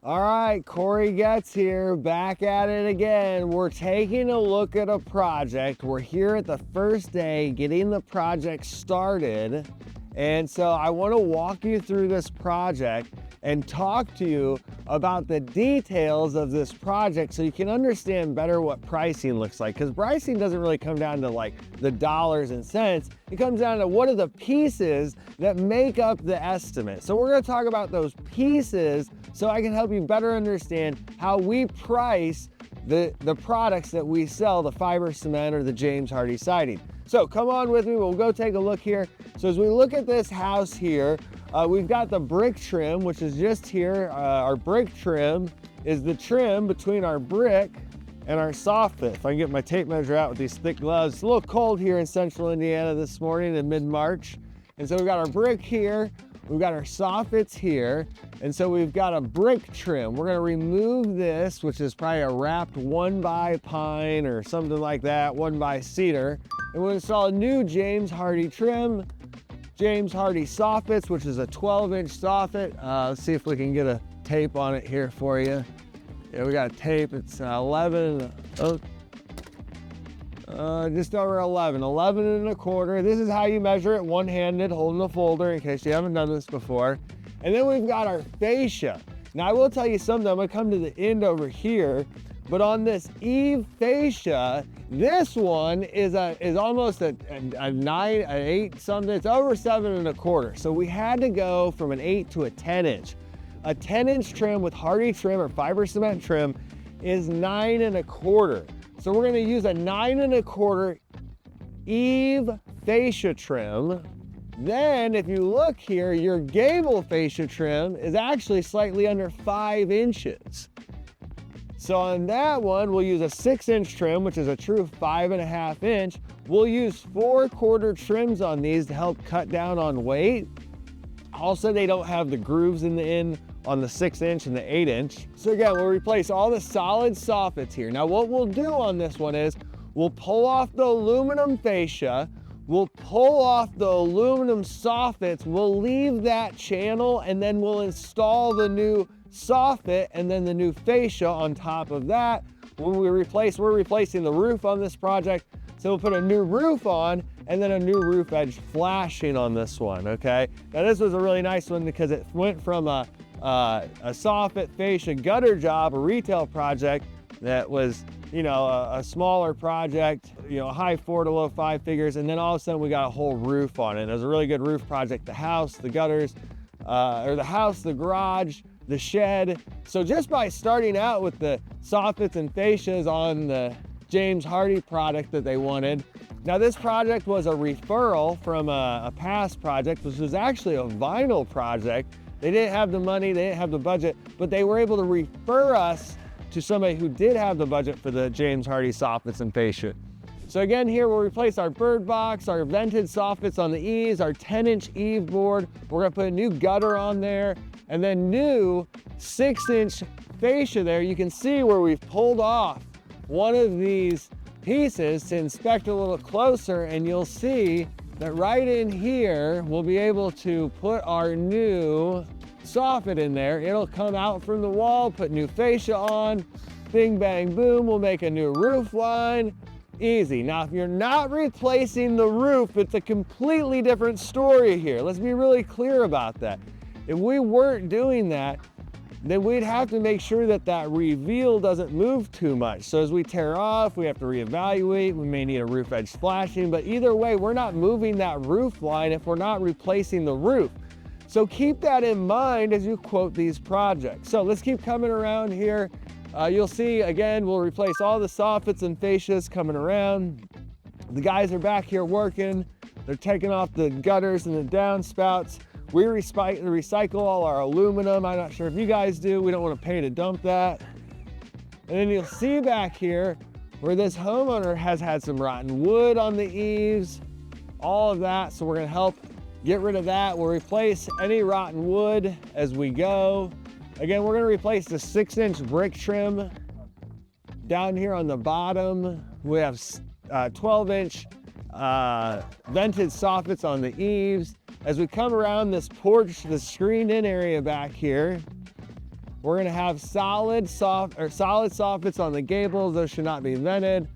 All right, Corey Getz here, back at it again. We're taking a look at a project. We're here at the first day, getting the project started. And so I want to walk you through this project and talk to you about the details of this project so you can understand better what pricing looks like. Because pricing doesn't really come down to like the dollars and cents. It comes down to what are the pieces that make up the estimate. So we're going to talk about those pieces so I can help you better understand how we price the products that we sell, the fiber cement or the James Hardie siding. So come on with me, we'll go take a look here. So as we look at this house here, we've got the brick trim, which is just here. Our brick trim is the trim between our brick and our soffit. If I can get my tape measure out with these thick gloves. It's a little cold here in central Indiana this morning in mid-March. And so we've got our brick here, we've got our soffits here, and so we've got a brick trim. We're gonna remove this, which is probably a wrapped 1x pine or something like that, 1x cedar. And we'll install a new James Hardie trim, James Hardie soffits, which is a 12-inch soffit. Let's see if we can get a tape on it here for you. Yeah, we got a tape. It's 11, just over 11 1/4. This is how you measure it one-handed, holding the folder in case you haven't done this before. And then we've got our fascia. Now I will tell you something, I'm gonna come to the end over here, but on this eave fascia, this one is almost a 9, an 8 something. It's over 7 1/4. So we had to go from an 8 to a 10-inch. A 10-inch trim with Hardie trim or fiber cement trim is 9 1/4. So we're gonna use a 9 1/4 eave fascia trim. Then if you look here, your gable fascia trim is actually slightly under 5 inches. So on that one, we'll use a 6-inch trim, which is a true 5.5 inch. We'll use 4/4 trims on these to help cut down on weight. Also, they don't have the grooves in the end on the 6-inch and the 8-inch. So again, we'll replace all the solid soffits here. Now what we'll do on this one is we'll pull off the aluminum fascia, we'll pull off the aluminum soffits, we'll leave that channel, and then we'll install the new soffit and then the new fascia on top of that. When we're replacing the roof on this project, so we'll put a new roof on and then a new roof edge flashing on this one, okay? Now this was a really nice one because it went from a soffit fascia gutter job, a retail project that was, you know, a smaller project, you know, high 4 to low 5 figures, and then all of a sudden we got a whole roof on it. It was a really good roof project. The house, the gutters, or the house, the garage, the shed. So just by starting out with the soffits and fascias on the James Hardie product that they wanted. Now this project was a referral from a past project, which was actually a vinyl project. They didn't have the money, they didn't have the budget, but they were able to refer us to somebody who did have the budget for the James Hardie soffits and fascia. So again, here we'll replace our bird box, our vented soffits on the eaves, our 10-inch eave board. We're gonna put a new gutter on there, and then new 6-inch fascia there. You can see where we've pulled off one of these pieces to inspect a little closer, and you'll see that right in here, we'll be able to put our new soffit in there. It'll come out from the wall, put new fascia on, bing, bang, boom, we'll make a new roof line. Easy. Now, if you're not replacing the roof, it's a completely different story here. Let's be really clear about that. If we weren't doing that, then we'd have to make sure that that reveal doesn't move too much. So as we tear off, we have to reevaluate. We may need a roof edge flashing, but either way, we're not moving that roof line if we're not replacing the roof. So keep that in mind as you quote these projects. So let's keep coming around here. You'll see, again, we'll replace all the soffits and fascias coming around. The guys are back here working. They're taking off the gutters and the downspouts. We recycle all our aluminum. I'm not sure if you guys do. We don't want to pay to dump that. And then you'll see back here where this homeowner has had some rotten wood on the eaves, all of that. So we're going to help get rid of that. We'll replace any rotten wood as we go. Again, we're going to replace the 6-inch brick trim down here on the bottom. We have 12-inch vented soffits on the eaves. As we come around this porch, the screened in area back here, We're gonna have solid soffits on the gables. Those should not be vented.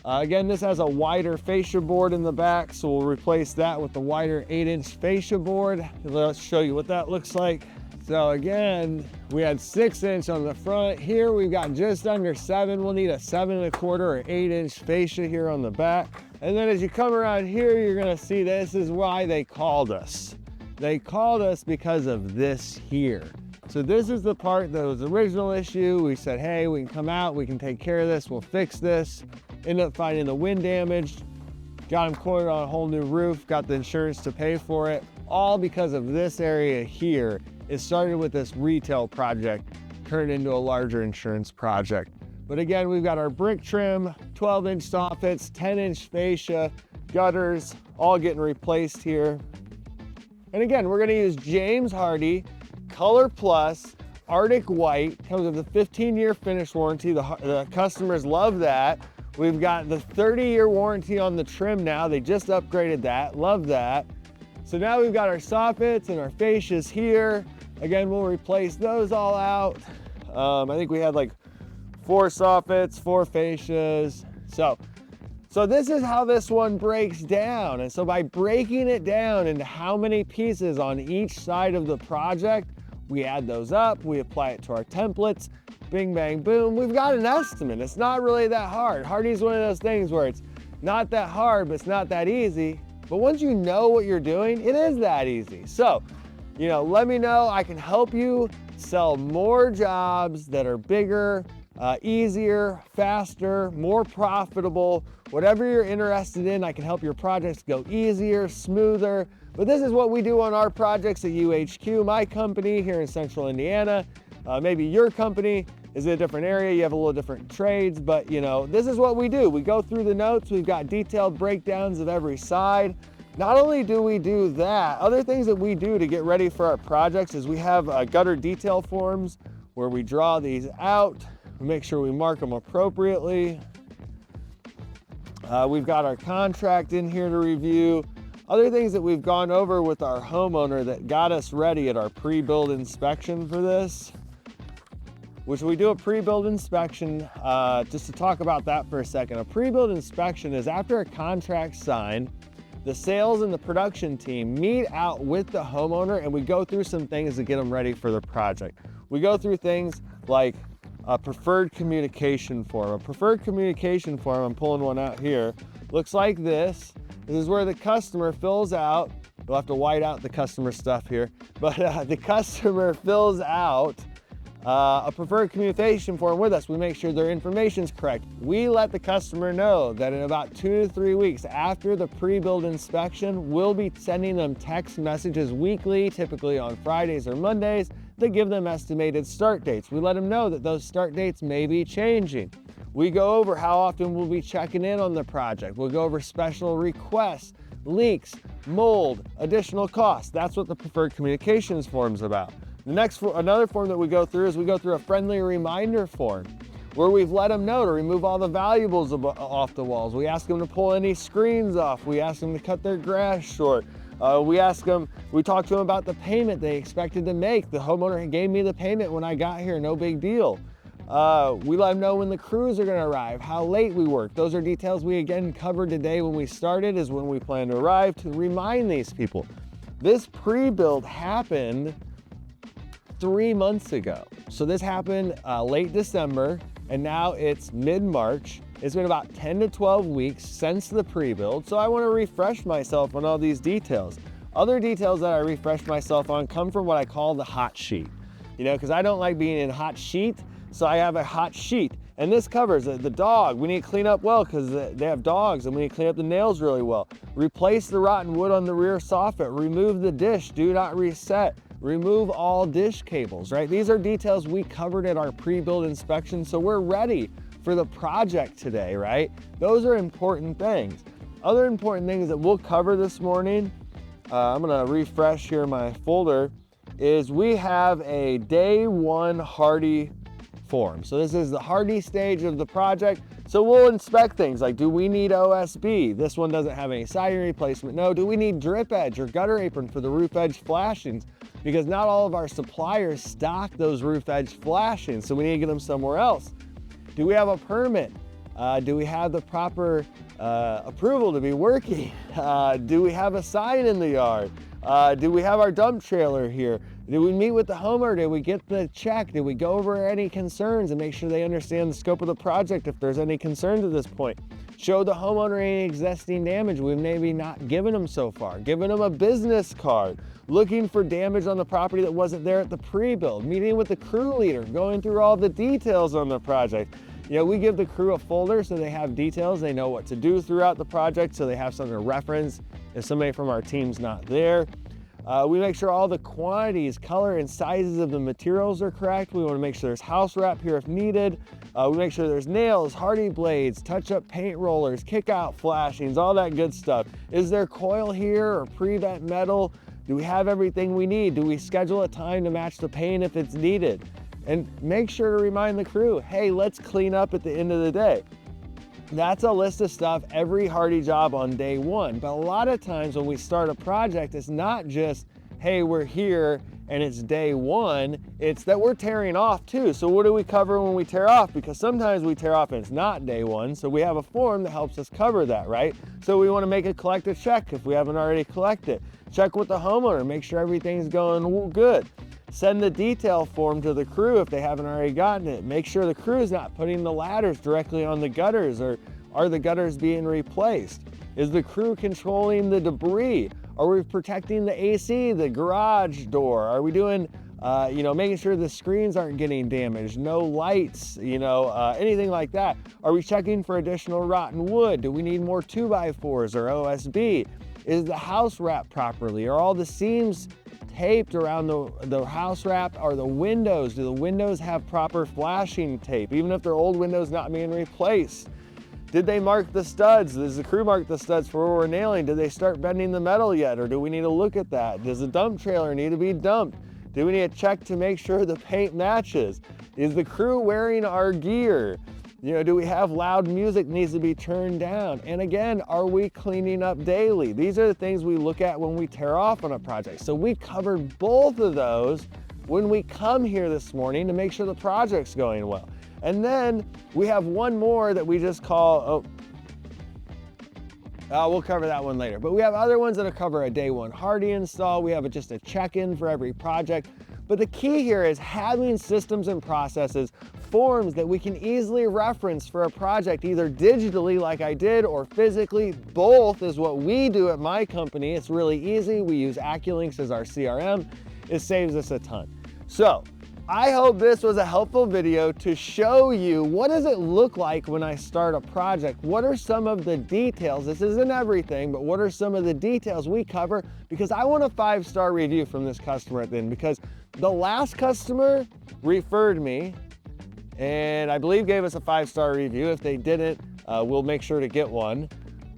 Again, this has a wider fascia board in the back, so we'll replace that with the wider 8-inch fascia board. Let's show you what that looks like. So again, we had 6-inch on the front. Here we've got just under 7. We'll need a 7 1/4 or 8-inch fascia here on the back. And then as you come around here, you're gonna see this is why they called us. They called us because of this here. So this is the part that was the original issue. We said, hey, we can come out, we can take care of this, we'll fix this. Ended up finding the wind damage, got them quoted on a whole new roof, got the insurance to pay for it, all because of this area here. It started with this retail project, turned into a larger insurance project. But again, we've got our brick trim, 12-inch soffits, 10-inch fascia, gutters, all getting replaced here. And again, we're gonna use James Hardie, Color Plus, Arctic White, comes with a 15-year finish warranty. The customers love that. We've got the 30-year warranty on the trim now. They just upgraded that, love that. So now we've got our soffits and our fascias here. Again, we'll replace those all out. I think we had like 4 soffits, 4 fascias. So this is how this one breaks down. And so by breaking it down into how many pieces on each side of the project, we add those up, we apply it to our templates, bing, bang, boom, we've got an estimate. It's not really that hard. Hardie's one of those things where it's not that hard, but it's not that easy. But once you know what you're doing, it is that easy. So, you know, let me know. I can help you sell more jobs that are bigger, easier, faster, more profitable. Whatever you're interested in, I can help your projects go easier, smoother. But this is what we do on our projects at UHQ, my company here in Central Indiana. Maybe your company is in a different area, you have a little different trades, but you know, this is what we do. We go through the notes, we've got detailed breakdowns of every side. Not only do we do that, other things that we do to get ready for our projects is we have gutter detail forms where we draw these out, we make sure we mark them appropriately. We've got our contract in here to review. Other things that we've gone over with our homeowner that got us ready at our pre-build inspection for this, which we do a pre-build inspection, just to talk about that for a second. A pre-build inspection is after a contract's signed, the sales and the production team meet out with the homeowner and we go through some things to get them ready for the project. We go through things like a preferred communication form. A preferred communication form, I'm pulling one out here, looks like this. This is where the customer fills out, we'll have to white out the customer stuff here, but the customer fills out a preferred communication form with us. We make sure their information is correct. We let the customer know that in about 2 to 3 weeks after the pre-build inspection, we'll be sending them text messages weekly, typically on Fridays or Mondays, that give them estimated start dates. We let them know that those start dates may be changing. We go over how often we'll be checking in on the project. We'll go over special requests, leaks, mold, additional costs. That's what the preferred communications form is about. Another form that we go through is we go through a friendly reminder form where we've let them know to remove all the valuables off the walls. We ask them to pull any screens off. We ask them to cut their grass short. We talk to them about the payment they expected to make. The homeowner gave me the payment when I got here, no big deal. We let them know when the crews are gonna arrive, how late we work. Those are details we again covered today when we started, is when we plan to arrive, to remind these people. This pre-build happened 3 months ago. So this happened late December and now it's mid-March. It's been about 10 to 12 weeks since the pre-build. So I want to refresh myself on all these details. Other details that I refresh myself on come from what I call the hot sheet. You know, because I don't like being in hot sheet. So I have a hot sheet. And this covers the dog. We need to clean up well because they have dogs and we need to clean up the nails really well. Replace the rotten wood on the rear soffit. Remove the dish. Do not reset. Remove all dish cables, right? These are details we covered at our pre-build inspection, so we're ready for the project today, right? Those are important things. Other important things that we'll cover this morning, I'm gonna refresh here my folder, is we have a day 1 Hardie form. So this is the Hardie stage of the project. So we'll inspect things like, do we need OSB? This one doesn't have any siding replacement. No, do we need drip edge or gutter apron for the roof edge flashings? because not all of our suppliers stock those roof edge flashings, so we need to get them somewhere else. Do we have a permit? Do we have the proper approval to be working? Do we have a sign in the yard? Do we have our dump trailer here? Did we meet with the homeowner? Did we get the check? Did we go over any concerns and make sure they understand the scope of the project if there's any concerns at this point? Show the homeowner any existing damage we've maybe not given them so far. Giving them a business card. Looking for damage on the property that wasn't there at the pre-build. Meeting with the crew leader. Going through all the details on the project. You know, we give the crew a folder so they have details. They know what to do throughout the project, so they have something to reference if somebody from our team's not there. We make sure all the quantities, color, and sizes of the materials are correct. We want to make sure there's house wrap here if needed. We make sure there's nails, Hardie blades, touch-up paint rollers, kick-out flashings, all that good stuff. Is there coil here or prevent metal? Do we have everything we need? Do we schedule a time to match the paint if it's needed? And make sure to remind the crew, hey, let's clean up at the end of the day. That's a list of stuff every Hardie job on day one. But a lot of times when we start a project, it's not just, hey, we're here and it's day one, it's that we're tearing off too. So what do we cover when we tear off? Because sometimes we tear off and it's not day one. So we have a form that helps us cover that, right? So we want to make a collective check if we haven't already collected. Check with the homeowner, make sure everything's going good. Send the detail form to the crew if they haven't already gotten it. Make sure the crew is not putting the ladders directly on the gutters, or are the gutters being replaced? Is the crew controlling the debris? Are we protecting the AC, the garage door? Are we doing, making sure the screens aren't getting damaged, no lights, anything like that? Are we checking for additional rotten wood? Do we need more 2x4s or OSB? Is the house wrapped properly? Are all the seams taped around the house wrap? Are the windows, do the windows have proper flashing tape, even if they're old windows not being replaced? Did they mark the studs? Does the crew mark the studs for where we're nailing? Did they start bending the metal yet, or do we need to look at that? Does the dump trailer need to be dumped? Do we need to check to make sure the paint matches? Is the crew wearing our gear? Do we have loud music that needs to be turned down? And again, are we cleaning up daily? These are the things we look at when we tear off on a project. So we covered both of those when we come here this morning to make sure the project's going well. And then we have one more that we just call, we'll cover that one later. But we have other ones that'll cover a day one Hardie install. We have just a check-in for every project. But the key here is having systems and processes, forms that we can easily reference for a project, either digitally like I did or physically. Both is what we do at my company. It's really easy. We use AccuLinks as our CRM. It saves us a ton. So I hope this was a helpful video to show you what does it look like when I start a project? What are some of the details? This isn't everything, but what are some of the details we cover? Because I want a 5-star review from this customer at the end, because the last customer referred me and I believe gave us a 5-star review. If they didn't, we'll make sure to get one.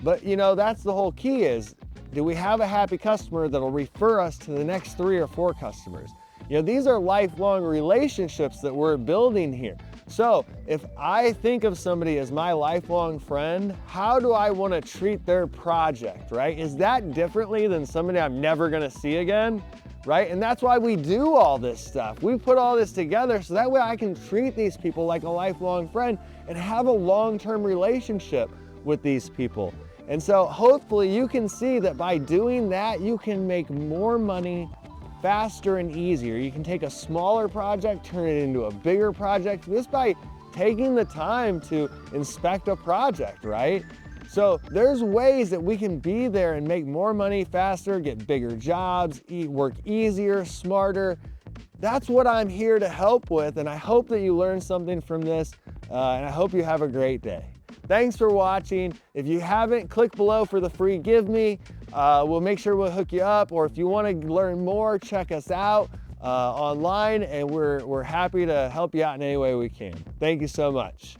But that's the whole key is, do we have a happy customer that'll refer us to the next 3 or 4 customers? These are lifelong relationships that we're building here. So if I think of somebody as my lifelong friend, how do I want to treat their project, right? Is that differently than somebody I'm never going to see again? Right? And that's why we do all this stuff. We put all this together so that way I can treat these people like a lifelong friend and have a long-term relationship with these people. And so hopefully you can see that by doing that, you can make more money faster and easier. You can take a smaller project, turn it into a bigger project just by taking the time to inspect a project, right? So there's ways that we can be there and make more money faster, get bigger jobs, work easier, smarter. That's what I'm here to help with, and I hope that you learned something from this, and I hope you have a great day. Thanks for watching. If you haven't, click below for the free Give Me. We'll make sure we'll hook you up, or if you want to learn more, check us out online, and we're happy to help you out in any way we can. Thank you so much.